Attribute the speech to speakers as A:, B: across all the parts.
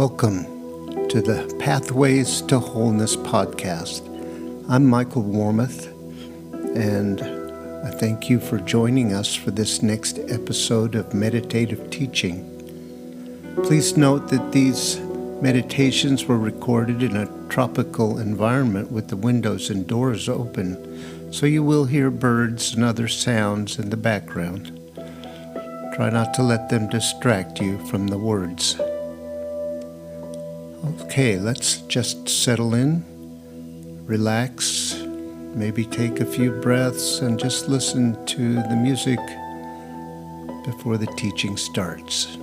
A: Welcome to the Pathways to Wholeness podcast. I'm Michael Warmoth, and I thank you for joining us for this next episode of meditative teaching. Please note that these meditations were recorded in a tropical environment with the windows and doors open, so you will hear birds and other sounds in the background. Try not to let them distract you from the words. Okay, let's just settle in, relax, maybe take a few breaths and just listen to the music before the teaching starts.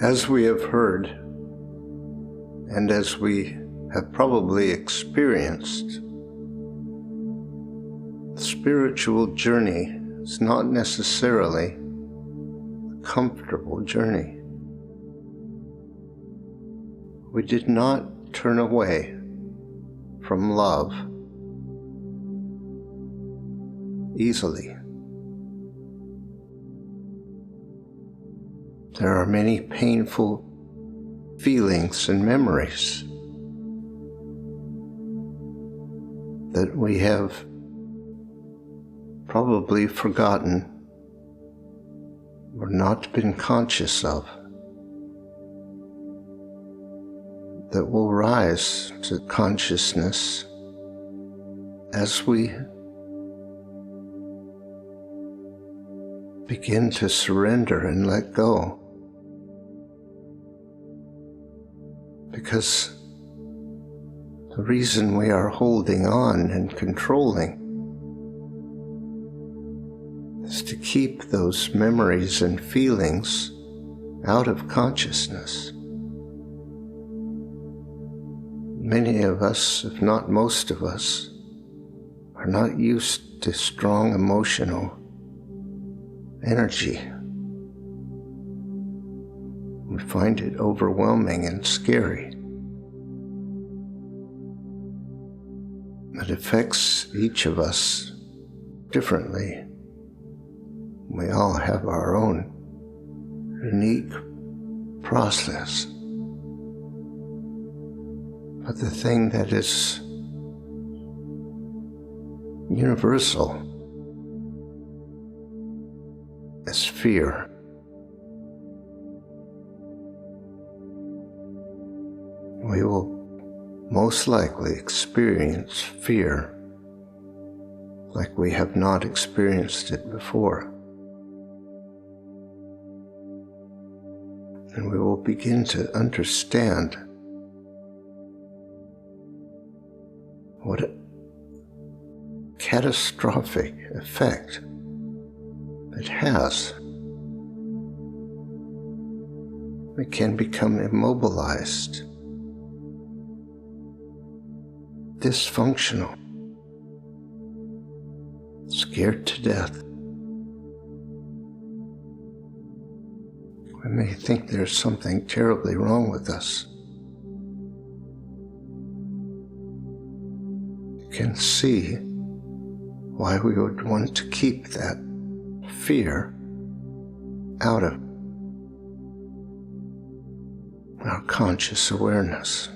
A: As we have heard, and as we have probably experienced, the spiritual journey is not necessarily a comfortable journey. We did not turn away from love easily. There are many painful feelings and memories that we have probably forgotten or not been conscious of that will rise to consciousness as we begin to surrender and let go. Because the reason we are holding on and controlling is to keep those memories and feelings out of consciousness. Many of us, if not most of us, are not used to strong emotional energy. We find it overwhelming and scary. It affects each of us differently. We all have our own unique process. But the thing that is universal is fear. we will most likely experience fear like we have not experienced it before. And we will begin to understand what a catastrophic effect it has. We can become immobilized, dysfunctional, scared to death. We may think there's something terribly wrong with us. You can see why we would want to keep that fear out of our conscious awareness.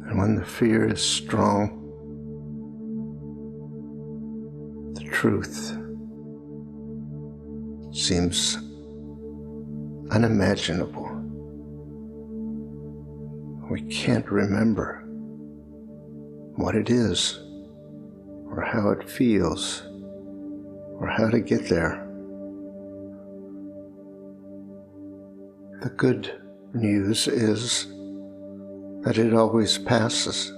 A: And when the fear is strong, the truth seems unimaginable. We can't remember what it is, or how it feels, or how to get there. The good news is that it always passes,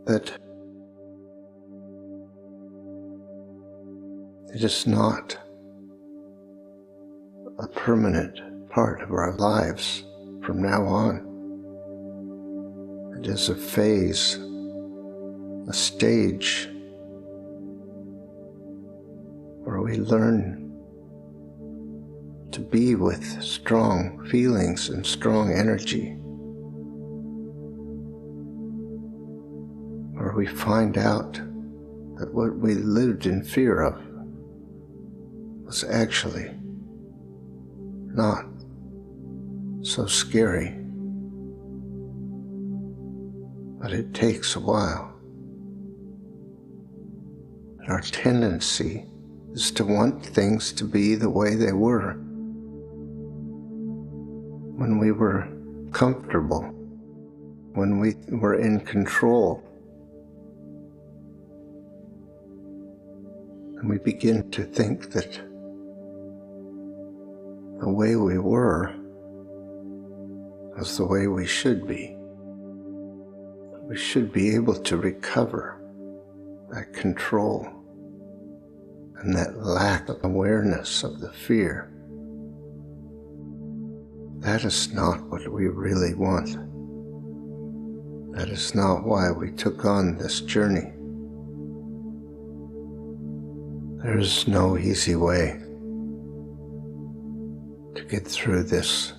A: that it is not a permanent part of our lives from now on. It is a phase, a stage where we learn to be with strong feelings and strong energy, where we find out that what we lived in fear of was actually not so scary. But it takes a while. And our tendency is to want things to be the way they were when we were comfortable, when we were in control. And we begin to think that the way we were was the way we should be. We should be able to recover that control and that lack of awareness of the fear. That is not what we really want. That is not why we took on this journey. There is no easy way to get through this.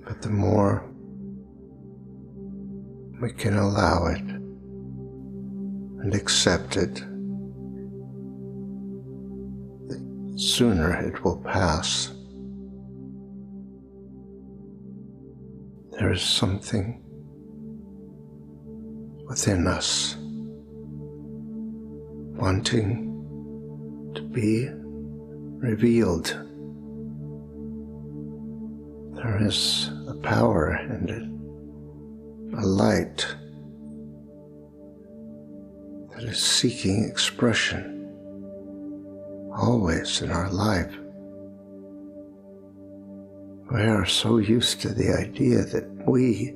A: But the more we can allow it and accept it, the sooner it will pass. There is something within us wanting to be revealed. There is a power and a light that is seeking expression always in our life. We are so used to the idea that we,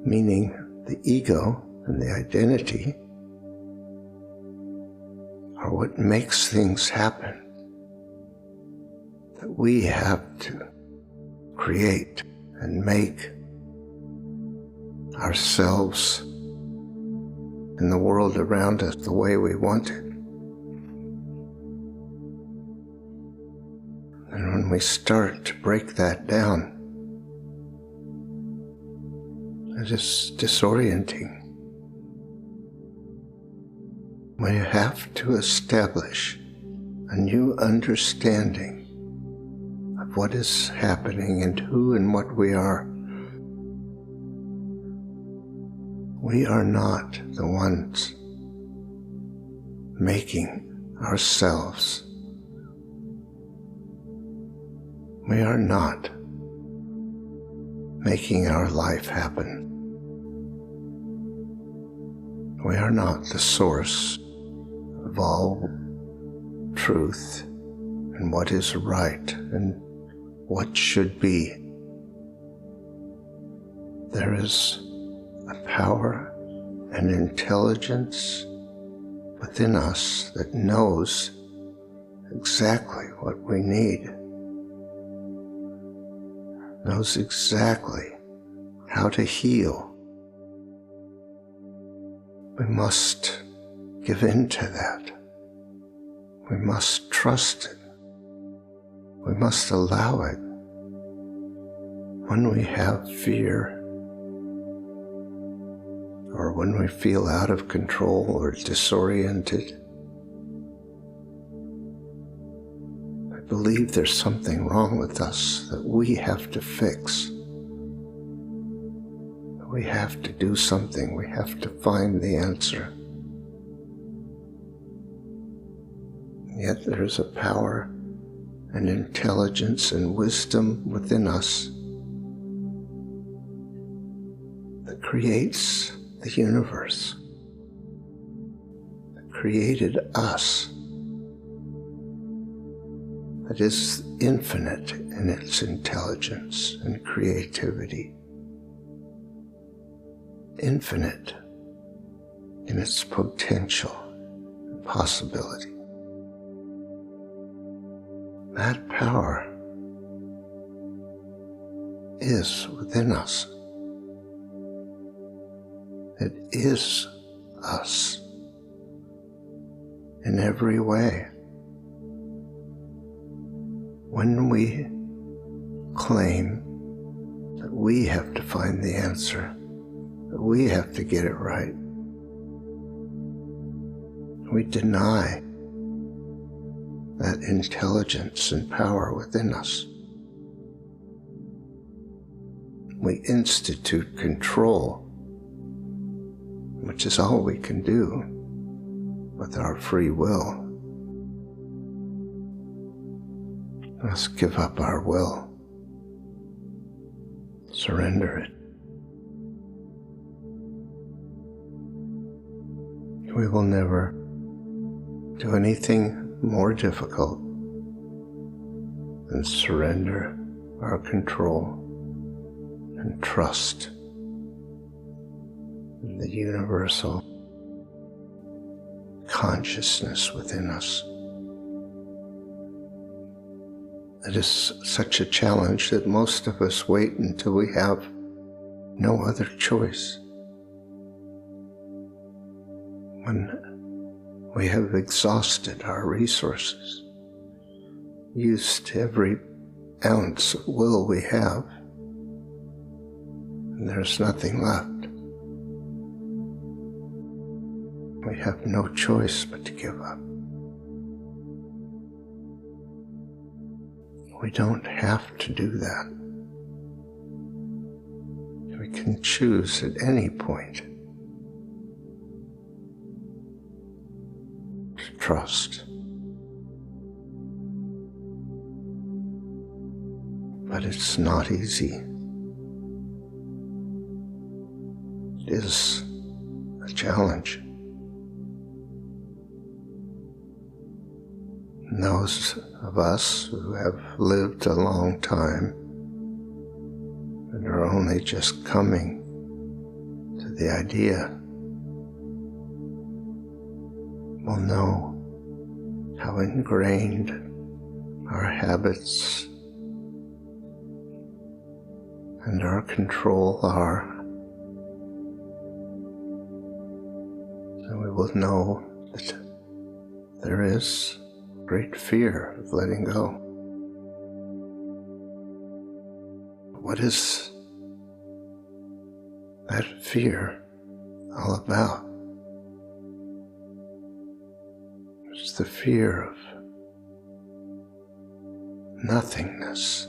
A: meaning the ego and the identity, are what makes things happen, that we have to create and make ourselves and the world around us the way we want it. And when we start to break that down, it is disorienting. We have to establish a new understanding of what is happening and who and what we are. We are not the ones making ourselves We are not making our life happen. We are not the source of all truth and what is right and what should be. There is a power and intelligence within us that knows exactly what we need, knows exactly how to heal. We must give in to that. We must trust it. We must allow it. When we have fear, or when we feel out of control or disoriented, I believe there's something wrong with us that we have to fix. We have to do something. We have to find the answer. Yet there is a power and intelligence and wisdom within us that creates the universe, that created us, that is infinite in its intelligence and creativity, infinite in its potential and possibility. That power is within us. It is us in every way. When we claim that we have to find the answer, that we have to get it right, we deny that intelligence and power within us. We institute control, which is all we can do with our free will. Let's give up our will, surrender it. We will never do anything more difficult than surrender our control and trust in the universal consciousness within us. It is such a challenge that most of us wait until we have no other choice. When we have exhausted our resources, used every ounce of will we have, and there's nothing left. We have no choice but to give up. We don't have to do that. We can choose at any point to trust. But it's not easy. It is a challenge. And those of us who have lived a long time and are only just coming to the idea will know how ingrained our habits and our control are. And we will know that there is great fear of letting go. What is that fear all about? It's the fear of nothingness,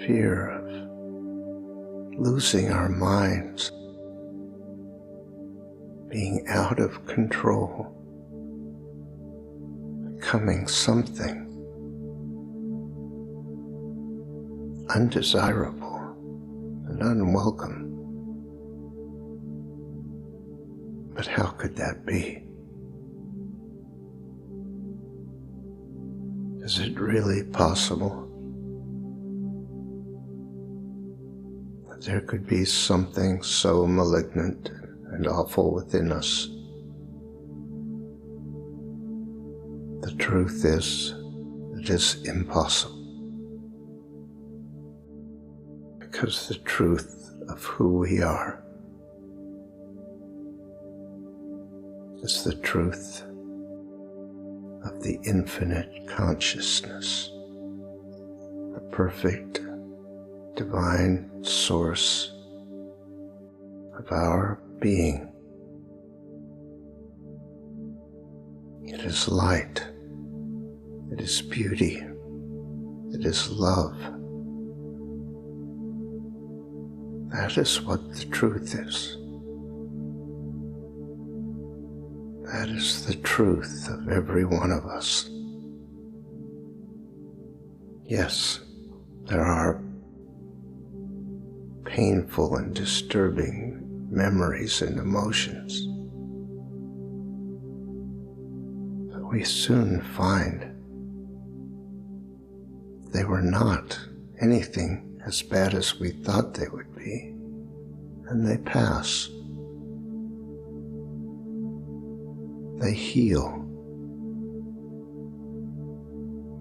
A: fear of losing our minds, being out of control, becoming something undesirable and unwelcome. But how could that be? Is it really possible that there could be something so malignant and awful within us? The truth is, it is impossible. Because the truth of who we are is the truth of the infinite consciousness, the perfect divine source of our being. It is light, it is beauty, it is love. That is what the truth is. That is the truth of every one of us. Yes, there are painful and disturbing memories and emotions, but we soon find they were not anything as bad as we thought they would be, and they pass. They heal.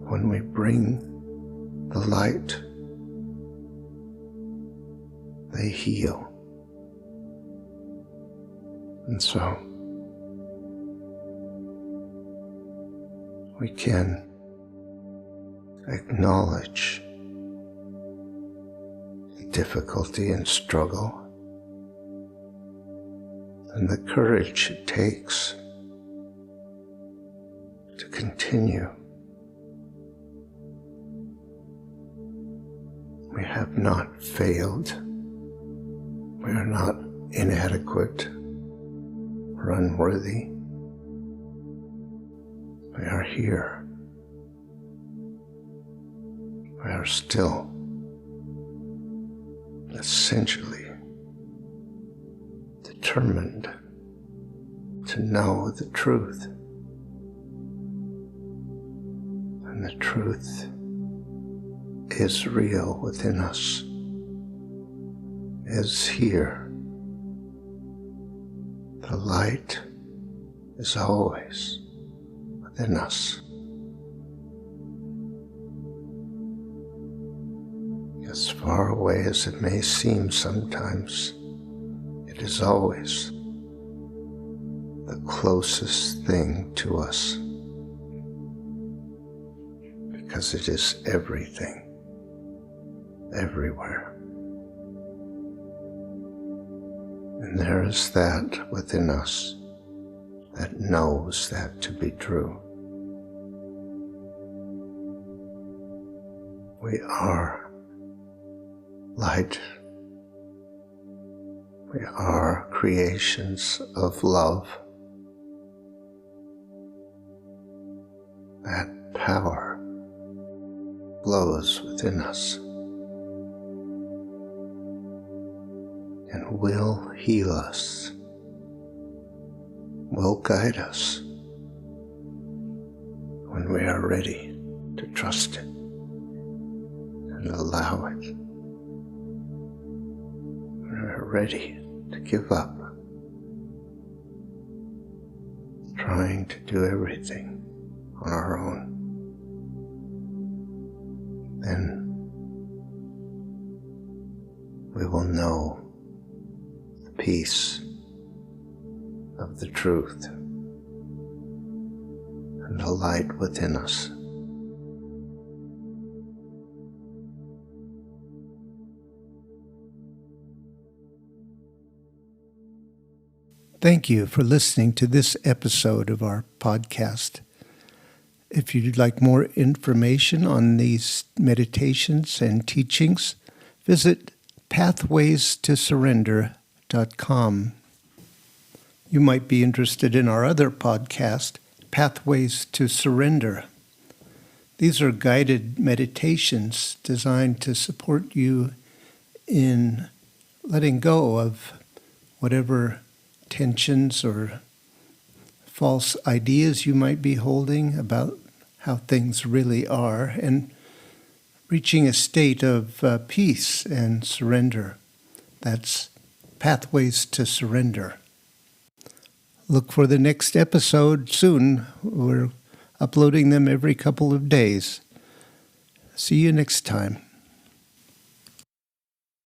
A: When we bring the light, they heal. And so we can acknowledge the difficulty and struggle and the courage it takes to continue. We have not failed. We are not inadequate or unworthy. We are here. We are still essentially determined to know the truth. And the truth is real within us, is here. The light is always within us. As far away as it may seem sometimes, it is always the closest thing to us. Because it is everything, everywhere. And there is that within us that knows that to be true. We are light. We are creations of love. That power flows within us and will heal us, will guide us when we are ready to trust it and allow it. When we are ready to give up trying to do everything on our own. Then we will know the peace of the truth and the light within us.
B: Thank you for listening to this episode of our podcast. If you'd like more information on these meditations and teachings, visit pathwaystosurrender.com. You might be interested in our other podcast, Pathways to Surrender. These are guided meditations designed to support you in letting go of whatever tensions or false ideas you might be holding about how things really are, and reaching a state of peace and surrender. That's Pathways to Surrender. Look for the next episode soon. We're uploading them every couple of days. See you next time.